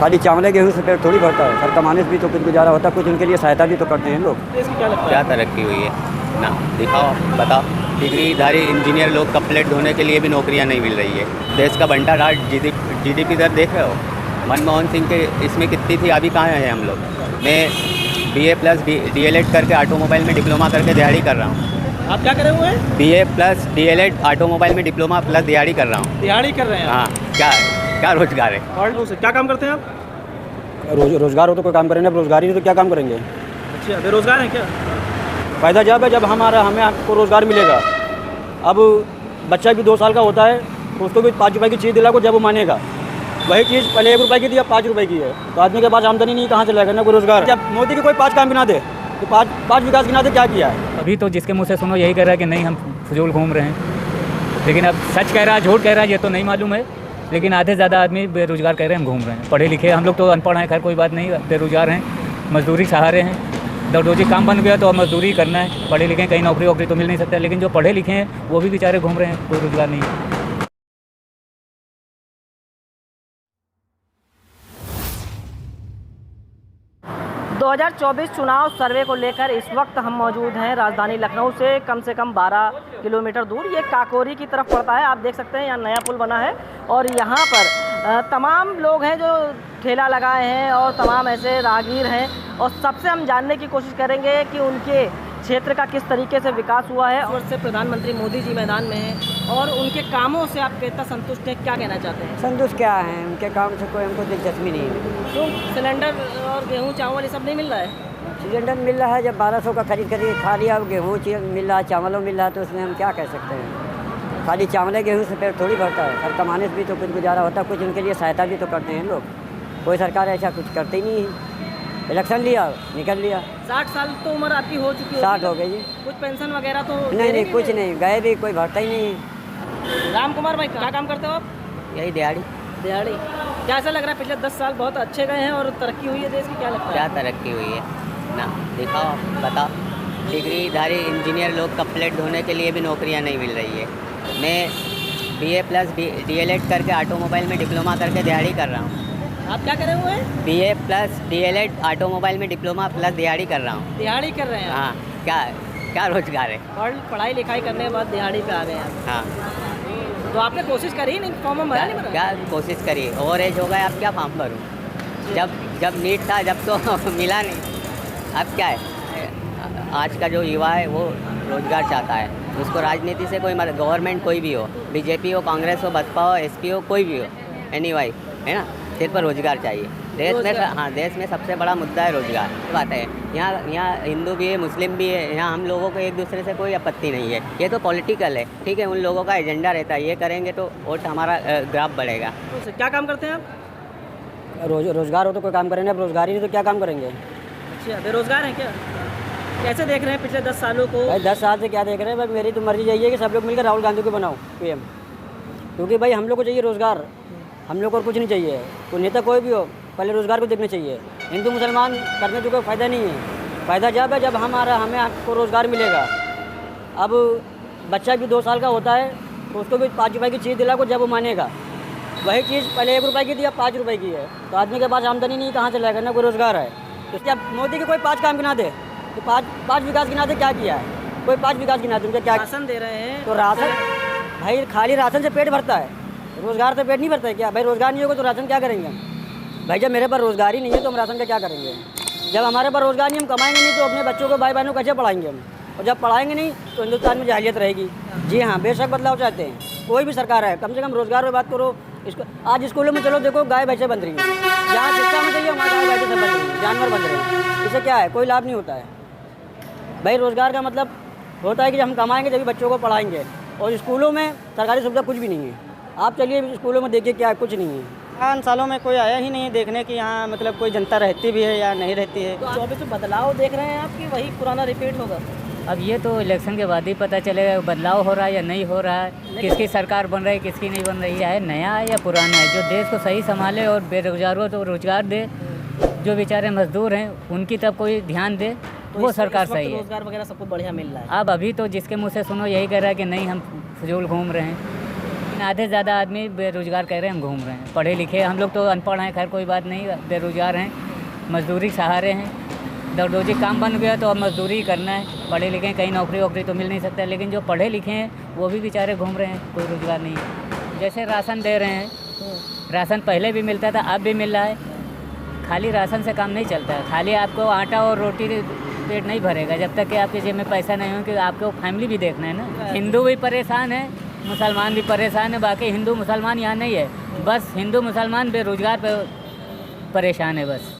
खाली चावल गेहूँ से पेट थोड़ी भरता है। सर कमाने से भी तो कुछ गुजारा होता है, कुछ उनके लिए सहायता भी तो करते हैं लोग। इसकी क्या लगता है? क्या तरक्की हुई है ना, दिखाओ बताओ। डिग्रीधारी इंजीनियर लोग का प्लेट धोने के लिए भी नौकरियां नहीं मिल रही है। देश का बंटाघाट जीडीपी दर देख रहे हो, मनमोहन सिंह के इसमें कितनी थी, अभी कहाँ हैं हम लोग। मैं BA प्लस DLED करके ऑटोमोबाइल में डिप्लोमा करके दिहाड़ी कर रहा हूँ। आप क्या करे हुए हैं? BA प्लस DLED ऑटोमोबाइल में डिप्लोमा प्लस दिहाड़ी कर रहा हूँ। दिहाड़ी कर रहे हैं आप? हाँ, क्या रोजगार है। और से क्या काम करते हैं आप? रोजगार हो तो कोई काम करेंगे, रोजगार ही नहीं तो क्या काम करेंगे। अच्छा, बेरोजगार हैं क्या? फ़ायदा जब है जब हमें आपको रोज़गार मिलेगा। अब बच्चा भी 2 साल का होता है तो उसको भी 5 रुपये की चीज़ दिला को जब वो मानेगा। वही चीज़ पहले 1 रुपये की थी, अब 5 रुपये की है। तो आदमी के पास आमदनी नहीं, कहाँ से लाएगा ना कोई रोज़गार। जब मोदी की कोई 5 काम गिना दे तो 5 विकास गिना दे, क्या किया है। अभी तो जिसके मुँह से सुनो यही कह रहा है कि नहीं हम फजूल घूम रहे हैं, लेकिन अब सच कह रहा है झूठ कह रहा है ये तो नहीं मालूम है। लेकिन आधे से ज़्यादा आदमी बेरोजगार कह रहे हैं हम घूम रहे हैं। पढ़े लिखे हम लोग तो अनपढ़ हैं, खैर कोई बात नहीं, बेरोजगार हैं, मजदूरी सहारे हैं। जब रोजी काम बन गया तो अब मजदूरी करना है। पढ़े लिखे कहीं नौकरी वोकरी तो मिल नहीं सकता, लेकिन जो पढ़े लिखे हैं वो भी बेचारे घूम रहे हैं, कोई रोजगार नहीं है। 2024 चुनाव सर्वे को लेकर इस वक्त हम मौजूद हैं राजधानी लखनऊ से कम 12 किलोमीटर दूर। ये काकोरी की तरफ पड़ता है। आप देख सकते हैं यहाँ नया पुल बना है और यहाँ पर तमाम लोग हैं जो ठेला लगाए हैं और तमाम ऐसे राहगीर हैं और सबसे हम जानने की कोशिश करेंगे कि उनके क्षेत्र का किस तरीके से विकास हुआ है। और से प्रधानमंत्री मोदी जी मैदान में हैं और उनके कामों से आप कितना संतुष्ट हैं, क्या कहना चाहते हैं? संतुष्ट क्या है, उनके काम से कोई हमको दिलचस्पी नहीं है। तो सिलेंडर और गेहूँ चावल ये सब नहीं मिल रहा है? सिलेंडर मिल रहा है, जब 1200 का खरीद खा लिया, गेहूँ मिल रहा है, चावलों मिल रहा है, तो उसमें हम क्या कह सकते हैं। खाली चावल गेहूँ से पेट थोड़ी भरता है। सर कमाने से भी तो कुछ गुजारा होता है, कुछ उनके लिए सहायता भी तो करते हैं लोग। कोई सरकार ऐसा कुछ करती नहीं है। इलेक्शन लिया, निकल लिया। 60 साल तो उम्र आपकी हो चुकी है? 60 हो गई है। कुछ पेंशन वगैरह तो नहीं, कुछ नहीं, गए भी कोई भरता ही नहीं है। राम कुमार भाई क्या काम करते हो आप? यही दिहाड़ी। कैसा लग रहा है? पिछले 10 साल बहुत अच्छे गए हैं और तरक्की हुई है देश की, क्या लगता है? क्या तरक्की हुई है ना, दिखाओ बताओ। डिग्रीधारी इंजीनियर लोग का प्लेट धोने के लिए भी नौकरियां नहीं मिल रही है। मैं BA प्लस DLED करके ऑटोमोबाइल में डिप्लोमा करके दिहाड़ी कर रहा हूँ। आप क्या करे हुए हैं? BA प्लस DLED ऑटोमोबाइल में डिप्लोमा प्लस दिहाड़ी कर रहा हूँ। दिहाड़ी कर रहे हैं? हाँ, क्या रोजगार है। पढ़ाई लिखाई करने के बाद दिहाड़ी पे आ गए हैं। हाँ, तो आपने कोशिश करी नहीं, फॉर्म भरा नहीं? क्या कोशिश करी, ओवर एज हो गया, अब क्या फॉर्म भरूँ। जब नीट था जब तो मिला नहीं। अब क्या है, आज का जो युवा है वो रोजगार चाहता है। उसको राजनीति से कोई मतलब, गवर्नमेंट कोई भी हो, BJP हो, कांग्रेस हो, बसपा हो, SP हो, कोई भी हो, एनीवाई है ना, सिर्फ रोजगार चाहिए। देश में सबसे बड़ा मुद्दा है रोजगार। बात है यहाँ हिंदू भी है, मुस्लिम भी है, यहाँ हम लोगों को एक दूसरे से कोई आपत्ति नहीं है। ये तो पॉलिटिकल है, ठीक है, उन लोगों का एजेंडा रहता है, ये करेंगे तो वोट हमारा ग्राफ बढ़ेगा। तो क्या काम करते हैं आप? रोजगार हो तो कोई काम करेंगे, अब रोजगार ही नहीं तो क्या काम करेंगे। अच्छा, बेरोजगार हैं क्या? कैसे देख रहे हैं पिछले 10 सालों को? भाई 10 साल से क्या देख रहे हैं, भाई मेरी तो मर्जी यही है कि सब लोग मिलकर राहुल गांधी को बनाओ PM। क्योंकि भाई हम लोग को चाहिए रोजगार, हम लोग को और कुछ नहीं चाहिए। कोई नेता कोई भी हो, पहले रोजगार को देखना चाहिए। हिंदू मुसलमान करने से कोई फ़ायदा नहीं है। फ़ायदा जब है जब हमें आपको रोज़गार मिलेगा। अब बच्चा भी 2 साल का होता है तो उसको भी 5 रुपये की चीज़ दिला को जब वो मानेगा। वही चीज़ पहले 1 रुपये की थी, अब 5 रुपये की है। तो आदमी के पास आमदनी नहीं, कहाँ से लाएगा ना कोई रोज़गार है। तो जब मोदी के कोई 5 काम गिना दे तो 5 विकास गिना दे, क्या किया है। कोई 5 विकास गिना दे, उनका क्या राशन दे रहे हैं? तो राशन भाई खाली राशन से पेट भरता है, रोज़गार से पेट नहीं भरता है क्या। भाई रोज़गार नहीं होगा तो राशन क्या करेंगे हम। भाई जब मेरे पास रोज़गार ही नहीं है तो हम राशन का क्या करेंगे। जब हमारे पास रोज़गार नहीं, हम कमाएंगे नहीं तो अपने बच्चों को, भाई बहनों को कैसे पढ़ाएंगे हम। और जब पढ़ाएंगे नहीं तो हिंदुस्तान में जाहिलियत रहेगी। जी हाँ, बेशक बदलाव चाहते हैं, कोई भी सरकार है, कम से कम रोज़गार में बात करो। इसको आज स्कूलों में चलो देखो, गाय भैंसें बन रही हैं। जहाँ शिक्षा में चाहिए वहाँ गाय भैंसें सब बन रही हैं, जानवर बन रहे हैं। इससे क्या है, कोई लाभ नहीं होता है। भाई रोज़गार का मतलब होता है कि जब हम कमाएंगे तभी बच्चों को पढ़ाएंगे। और स्कूलों में सरकारी सुविधा कुछ भी नहीं है। आप चलिए स्कूलों में देखिए, क्या है, कुछ नहीं है। 5 सालों में कोई आया ही नहीं देखने की यहाँ मतलब कोई जनता रहती भी है या नहीं रहती है। तो 24 में बदलाव देख रहे हैं आप कि वही पुराना रिपीट होगा? अब ये तो इलेक्शन के बाद ही पता चलेगा बदलाव हो रहा है या नहीं हो रहा है, किसकी सरकार बन रही है किसकी नहीं बन रही है, नया है या पुराना है। जो देश को सही संभाले और बेरोजगारों को रोजगार दे, जो बेचारे मजदूर हैं उनकी तरफ कोई ध्यान दे, तो वो सरकार सही है। रोजगार वगैरह सबको बढ़िया मिल रहा है। अब अभी तो जिसके मुँह से सुनो यही कह रहा है कि नहीं हम फजूल घूम रहे हैं, लेकिन आधे से ज़्यादा आदमी बेरोजगार कह रहे हैं, हम घूम रहे हैं। पढ़े लिखे हम लोग तो अनपढ़ हैं, खैर कोई बात नहीं, बेरोजगार हैं, मजदूरी के सहारे हैं। रोजी काम बन गया तो अब मजदूरी ही करना है। पढ़े लिखे हैं, कहीं नौकरी वोकरी तो मिल नहीं सकता, लेकिन जो पढ़े लिखे हैं वो भी बेचारे घूम रहे हैं, कोई रोज़गार नहीं है। जैसे राशन दे रहे हैं, राशन पहले भी मिलता था, अब भी मिल रहा है। खाली राशन से काम नहीं चलता है, खाली आपको आटा और रोटी पेट नहीं भरेगा जब तक कि आपके जेब में पैसा नहीं हो, कि आपको फैमिली भी देखना है ना। हिंदू भी परेशान है, मुसलमान भी परेशान है, बाकी हिंदू मुसलमान यहाँ नहीं है, बस हिंदू मुसलमान बेरोजगार पे परेशान है बस।